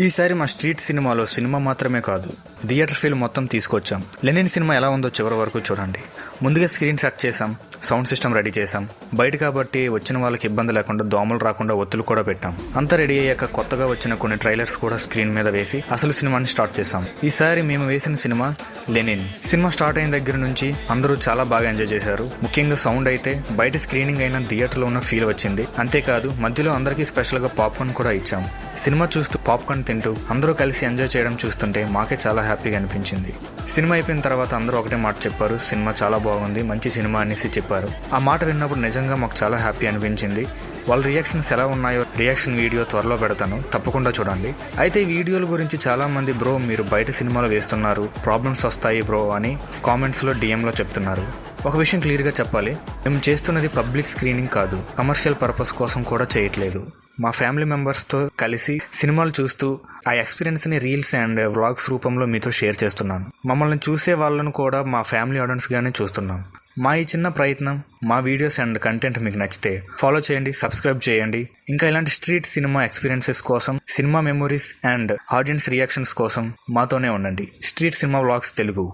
ఈసారి మా స్ట్రీట్ సినిమాలో సినిమా మాత్రమే కాదు, థియేటర్ ఫీల్ మొత్తం తీసుకొచ్చాం. లెనిన్ సినిమా ఎలా ఉందో చివరి వరకు చూడండి. ముందుగా స్క్రీన్ సెట్ చేసాం, సౌండ్ సిస్టమ్ రెడీ చేసాం. బయట కాబట్టి వచ్చిన వాళ్ళకి ఇబ్బంది లేకుండా దోమలు రాకుండా ఒత్తులు కూడా పెట్టాం. అంతా రెడీ అయ్యాక కొత్తగా వచ్చిన కొన్ని ట్రైలర్స్ కూడా స్క్రీన్ మీద వేసి అసలు సినిమాని స్టార్ట్ చేసాం. ఈసారి మేము వేసిన సినిమా లెనిన్. సినిమా స్టార్ట్ అయిన దగ్గర నుంచి అందరూ చాలా బాగా ఎంజాయ్ చేశారు. ముఖ్యంగా సౌండ్ అయితే బయట స్క్రీనింగ్ అయినా థియేటర్లో ఉన్న ఫీల్ వచ్చింది. అంతేకాదు మధ్యలో అందరికీ స్పెషల్ గా పాప్కార్న్ కూడా ఇచ్చాం. సినిమా చూస్తూ పాప్కార్న్ తింటూ అందరూ కలిసి ఎంజాయ్ చేయడం చూస్తుంటే మాకే చాలా హ్యాపీగా అనిపించింది. సినిమా అయిపోయిన తర్వాత అందరూ ఒకటే మాట చెప్పారు, సినిమా చాలా బాగుంది, మంచి సినిమా అనేసి చెప్పారు. ఆ మాట విన్నప్పుడు నిజంగా మాకు చాలా హ్యాపీ అనిపించింది. వాళ్ళ రియాక్షన్స్ ఎలా ఉన్నాయో రియాక్షన్ వీడియో త్వరలో పెడతాను, తప్పకుండా చూడండి. అయితే ఈ వీడియోల గురించి చాలా మంది బ్రో మీరు బయట సినిమాలు వేస్తున్నారు, ప్రాబ్లమ్స్ వస్తాయి బ్రో అని కామెంట్స్ లో DM లో చెప్తున్నారు. ఒక విషయం క్లియర్ గా చెప్పాలి, మేము చేస్తున్నది పబ్లిక్ స్క్రీనింగ్ కాదు, కమర్షియల్ పర్పస్ కోసం కూడా చేయట్లేదు. మా ఫ్యామిలీ మెంబర్స్ తో కలిసి సినిమాలు చూస్తూ ఆ ఎక్స్పీరియన్స్ ని రీల్స్ అండ్ వ్లాగ్స్ రూపంలో మీతో షేర్ చేస్తున్నాను. మమ్మల్ని చూసే వాళ్ళను కూడా మా ఫ్యామిలీ ఆడియన్స్ గానే చూస్తున్నాం. మా ఈ చిన్న ప్రయత్నం, మా వీడియోస్ అండ్ కంటెంట్ మీకు నచ్చితే ఫాలో చేయండి, సబ్స్క్రైబ్ చేయండి. ఇంకా ఇలాంటి స్ట్రీట్ సినిమా ఎక్స్పీరియన్సెస్ కోసం, cinema memories and audience reactions కోసం మాతోనే ఉండండి. Street cinema vlogs Telugu.